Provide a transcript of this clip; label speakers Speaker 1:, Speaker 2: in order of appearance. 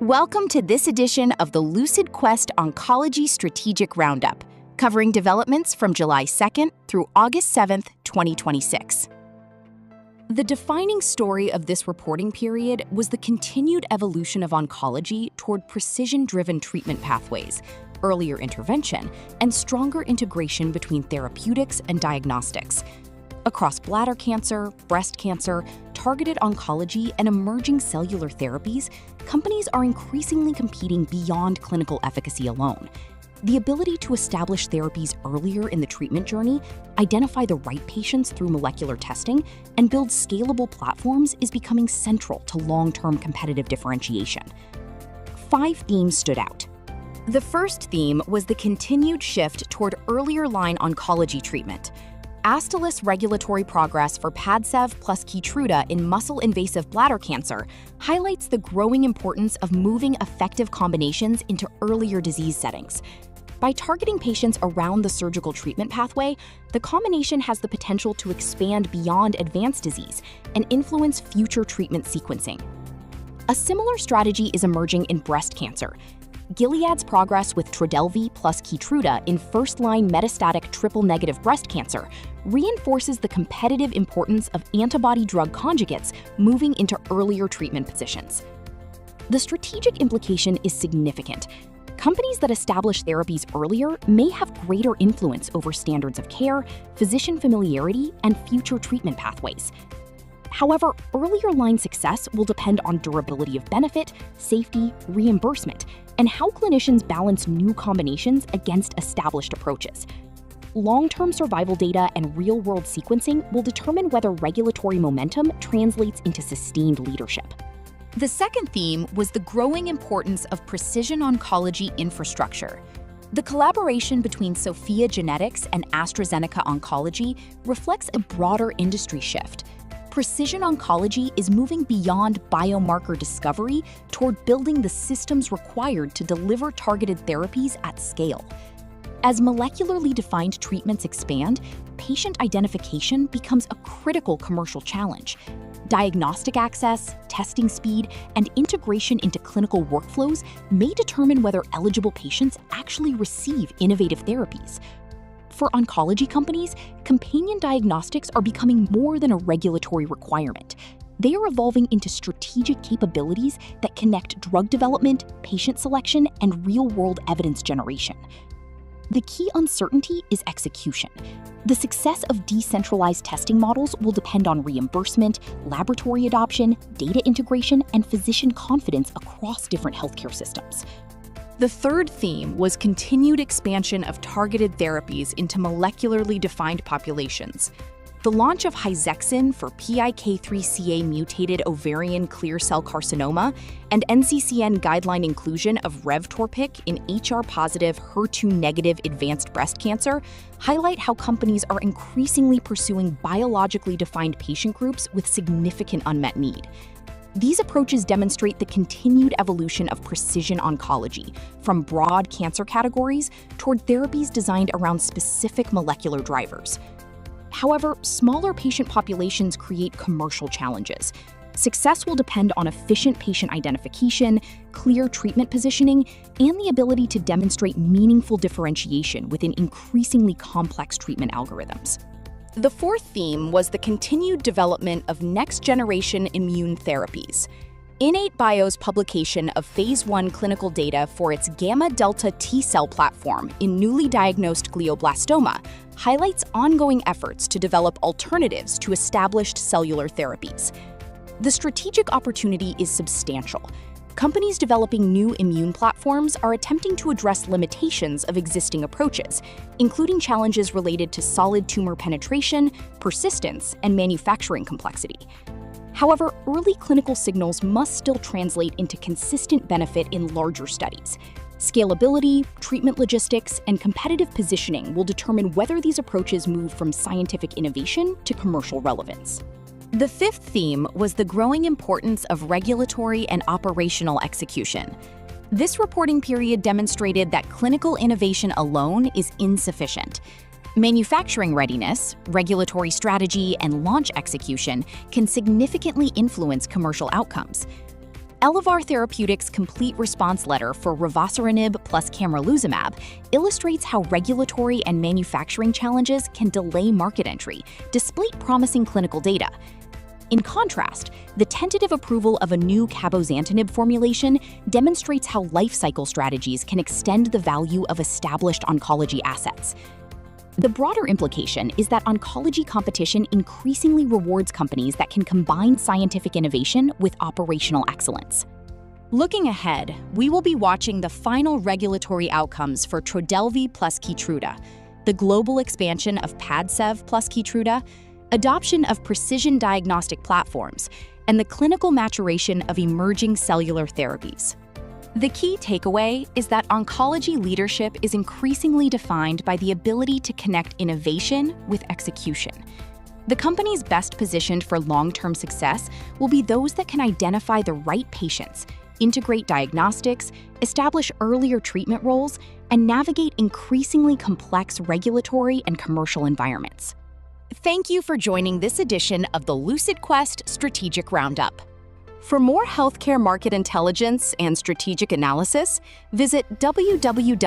Speaker 1: Welcome to this edition of the Lucid Quest Oncology Strategic Roundup, covering developments from July 2nd through August 7th, 2026. The defining story of this reporting period was the continued evolution of oncology toward precision-driven treatment pathways, earlier intervention, and stronger integration between therapeutics and diagnostics. Across bladder cancer, breast cancer, targeted oncology, and emerging cellular therapies, companies are increasingly competing beyond clinical efficacy alone. The ability to establish therapies earlier in the treatment journey, identify the right patients through molecular testing, and build scalable platforms is becoming central to long-term competitive differentiation. 5 themes stood out. The first theme was the continued shift toward earlier-line oncology treatment. Astellas regulatory progress for Padcev plus Keytruda in muscle-invasive bladder cancer highlights the growing importance of moving effective combinations into earlier disease settings. By targeting patients around the surgical treatment pathway, the combination has the potential to expand beyond advanced disease and influence future treatment sequencing. A similar strategy is emerging in breast cancer. Gilead's progress with Trodelvy plus Keytruda in first-line metastatic triple-negative breast cancer reinforces the competitive importance of antibody-drug conjugates moving into earlier treatment positions. The strategic implication is significant. Companies that establish therapies earlier may have greater influence over standards of care, physician familiarity, and future treatment pathways. However, earlier line success will depend on durability of benefit, safety, reimbursement, and how clinicians balance new combinations against established approaches. Long-term survival data and real-world sequencing will determine whether regulatory momentum translates into sustained leadership. The second theme was the growing importance of precision oncology infrastructure. The collaboration between Sophia Genetics and AstraZeneca Oncology reflects a broader industry shift. Precision oncology is moving beyond biomarker discovery toward building the systems required to deliver targeted therapies at scale. As molecularly defined treatments expand, patient identification becomes a critical commercial challenge. Diagnostic access, testing speed, and integration into clinical workflows may determine whether eligible patients actually receive innovative therapies. For oncology companies, companion diagnostics are becoming more than a regulatory requirement. They are evolving into strategic capabilities that connect drug development, patient selection, and real-world evidence generation. The key uncertainty is execution. The success of decentralized testing models will depend on reimbursement, laboratory adoption, data integration, and physician confidence across different healthcare systems. The third theme was continued expansion of targeted therapies into molecularly defined populations. The launch of Hizexin for PIK3CA-mutated ovarian clear cell carcinoma and NCCN guideline inclusion of Revtorpic in HR-positive, HER2-negative advanced breast cancer highlight how companies are increasingly pursuing biologically defined patient groups with significant unmet need. These approaches demonstrate the continued evolution of precision oncology, from broad cancer categories toward therapies designed around specific molecular drivers. However, smaller patient populations create commercial challenges. Success will depend on efficient patient identification, clear treatment positioning, and the ability to demonstrate meaningful differentiation within increasingly complex treatment algorithms. The fourth theme was the continued development of next-generation immune therapies. IN8bio's publication of Phase 1 clinical data for its gamma-delta T-cell platform in newly diagnosed glioblastoma highlights ongoing efforts to develop alternatives to established cellular therapies. The strategic opportunity is substantial. Companies developing new immune platforms are attempting to address limitations of existing approaches, including challenges related to solid tumor penetration, persistence, and manufacturing complexity. However, early clinical signals must still translate into consistent benefit in larger studies. Scalability, treatment logistics, and competitive positioning will determine whether these approaches move from scientific innovation to commercial relevance. The fifth theme was the growing importance of regulatory and operational execution. This reporting period demonstrated that clinical innovation alone is insufficient. Manufacturing readiness, regulatory strategy, and launch execution can significantly influence commercial outcomes. Elevar Therapeutics' complete response letter for ravasiranib plus camreluzumab illustrates how regulatory and manufacturing challenges can delay market entry, despite promising clinical data. In contrast, the tentative approval of a new cabozantinib formulation demonstrates how life cycle strategies can extend the value of established oncology assets. The broader implication is that oncology competition increasingly rewards companies that can combine scientific innovation with operational excellence. Looking ahead, we will be watching the final regulatory outcomes for Trodelvy plus Keytruda, the global expansion of Padcev plus Keytruda, adoption of precision diagnostic platforms, and the clinical maturation of emerging cellular therapies. The key takeaway is that oncology leadership is increasingly defined by the ability to connect innovation with execution. The companies best positioned for long-term success will be those that can identify the right patients, integrate diagnostics, establish earlier treatment roles, and navigate increasingly complex regulatory and commercial environments. Thank you for joining this edition of the LucidQuest Strategic Roundup. For more healthcare market intelligence and strategic analysis, visit www.lucid.com.